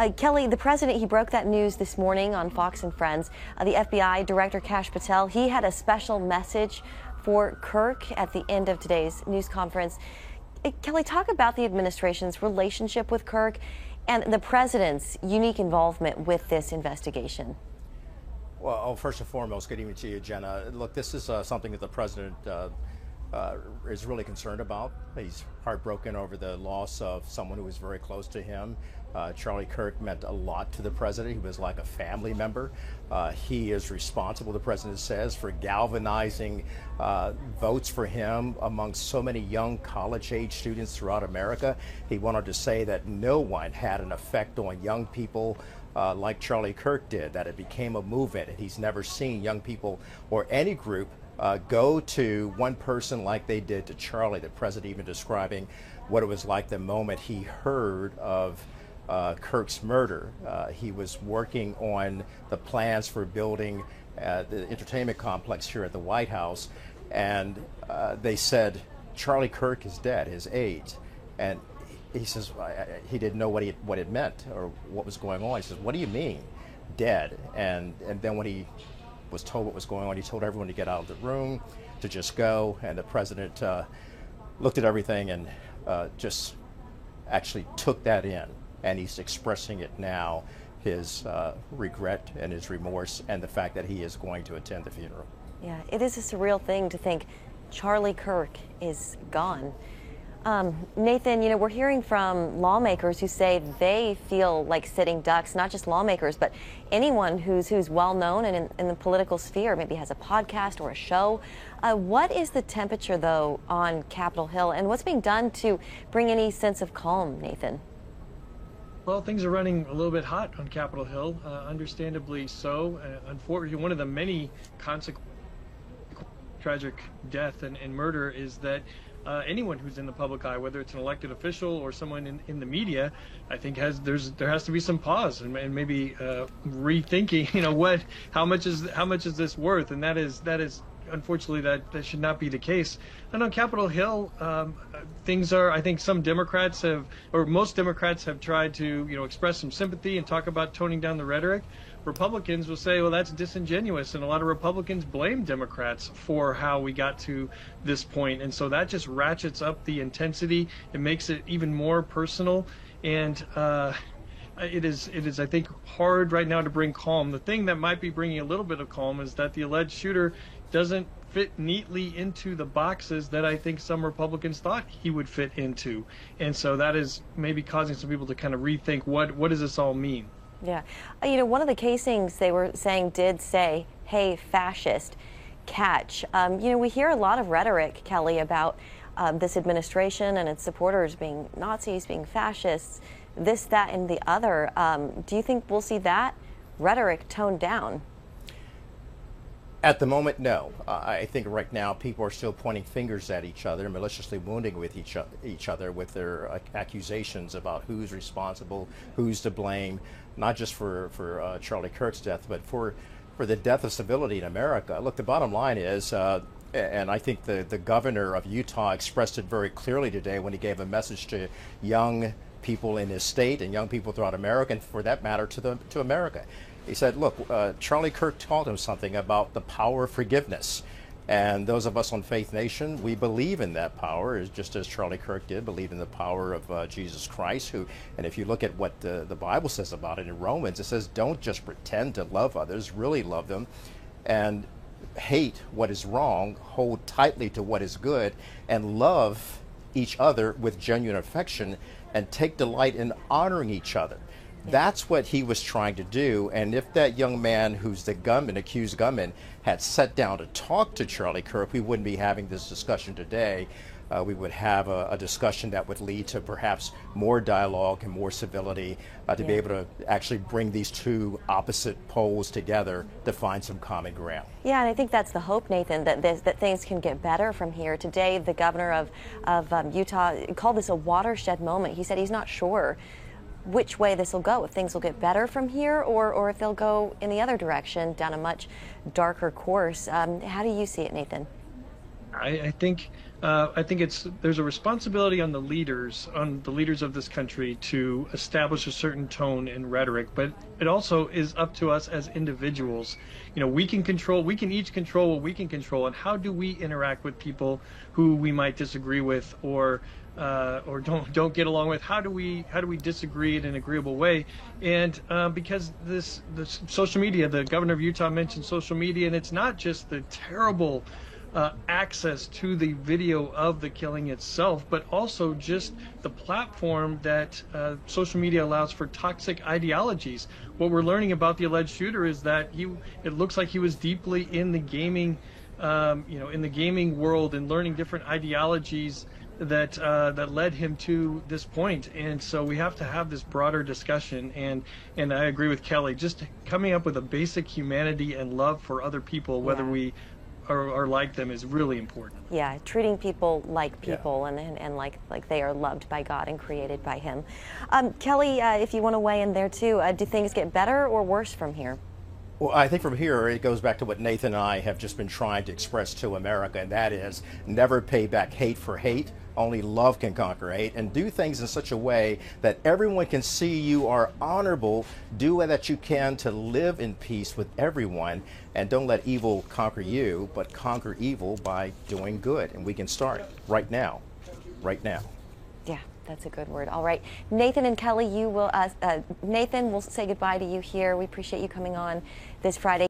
Kelly, the president, he broke that news this morning on Fox and Friends. The FBI Director Kash Patel, he had a special message for Kirk at the end of today's news conference. Kelly, talk about the administration's relationship with Kirk and the president's unique involvement with this investigation. Well, first and foremost, good evening to you, Jenna. Look, this is something that the president is really concerned about. He's heartbroken over the loss of someone who was very close to him. Charlie Kirk meant a lot to the president. He was like a family member. He is responsible, the president says, for galvanizing votes for him amongst so many young college-age students throughout America. He wanted to say that no one had an effect on young people like Charlie Kirk did, that it became a movement. And he's never seen young people or any group go to one person like they did to Charlie. The president even describing what it was like the moment he heard of Kirk's murder. He was working on the plans for building the entertainment complex here at the White House, and they said, Charlie Kirk is dead, his aides. And he says he didn't know what it meant or what was going on. He says, what do you mean, dead? And then when he was told what was going on, he told everyone to get out of the room, to just go. And the president looked at everything and just actually took that in. And he's expressing it now, his regret and his remorse and the fact that he is going to attend the funeral. Yeah, it is a surreal thing to think Charlie Kirk is gone. Nathan, you know, we're hearing from lawmakers who say they feel like sitting ducks, not just lawmakers, but anyone who's well known and in the political sphere, maybe has a podcast or a show. What is the temperature, though, on Capitol Hill, and what's being done to bring any sense of calm, Nathan? Well, things are running a little bit hot on Capitol Hill, understandably so. Unfortunately, one of the many consequences of tragic death and murder is that anyone who's in the public eye, whether it's an elected official or someone in the media, I think there has to be some pause and maybe rethinking, you know, how much is this worth? And that is unfortunately that should not be the case. And on Capitol Hill, things are, I think some Democrats have, or most Democrats have tried to, you know, express some sympathy and talk about toning down the rhetoric. Republicans will say, well, that's disingenuous, and a lot of Republicans blame Democrats for how we got to this point, and so that just ratchets up the intensity. It makes it even more personal, and it is, I think, hard right now to bring calm. The thing that might be bringing a little bit of calm is that the alleged shooter doesn't fit neatly into the boxes that I think some Republicans thought he would fit into, and so that is maybe causing some people to kind of rethink what does this all mean. Yeah. You know, one of the casings they were saying did say, hey, fascist, catch. You know, we hear a lot of rhetoric, Kelly, about this administration and its supporters being Nazis, being fascists, this, that, and the other. Do you think we'll see that rhetoric toned down? At the moment, no. I think right now people are still pointing fingers at each other, maliciously wounding with each other with their accusations about who's responsible, who's to blame, not just for Charlie Kirk's death, but for the death of civility in America. Look, the bottom line is, and I think the governor of Utah expressed it very clearly today when he gave a message to young people in his state and young people throughout America, and for that matter to America. He said, look, Charlie Kirk taught him something about the power of forgiveness. And those of us on Faith Nation, we believe in that power, just as Charlie Kirk did, believe in the power of Jesus Christ, and if you look at what the Bible says about it in Romans, it says, don't just pretend to love others, really love them, and hate what is wrong, hold tightly to what is good, and love each other with genuine affection, and take delight in honoring each other. That's what he was trying to do, and if that young man who's the gunman, accused gunman, had sat down to talk to Charlie Kirk, we wouldn't be having this discussion today. We would have a discussion that would lead to perhaps more dialogue and more civility to be able to actually bring these two opposite poles together to find some common ground. Yeah, and I think that's the hope, Nathan, that things can get better from here. Today, the governor of Utah called this a watershed moment. He said he's not sure which way this will go, if things will get better from here or if they'll go in the other direction, down a much darker course. How do you see it, Nathan? I think I think there's a responsibility on the leaders of this country to establish a certain tone and rhetoric, but it also is up to us as individuals. We can each control what we can control, and how do we interact with people who we might disagree with or don't get along with? How do we disagree in an agreeable way? And because this social media, the governor of Utah mentioned social media, and it's not just the terrible access to the video of the killing itself, but also just the platform that social media allows for toxic ideologies. What we're learning about the alleged shooter is that it looks like he was deeply in the gaming, in the gaming world, and learning different ideologies that led him to this point. And so we have to have this broader discussion, and I agree with Kelly, just coming up with a basic humanity and love for other people, whether we are like them, is really important. Yeah, treating people like people, and like they are loved by God and created by Him. Kelly, if you want to weigh in there too, do things get better or worse from here? Well, I think from here it goes back to what Nathan and I have just been trying to express to America, and that is never pay back hate for hate. Only love can conquer hate, and do things in such a way that everyone can see you are honorable. Do what that you can to live in peace with everyone, and don't let evil conquer you, but conquer evil by doing good. And we can start right now. Right now. Yeah, that's a good word. All right, Nathan and Kelly, Nathan, we'll say goodbye to you here. We appreciate you coming on this Friday.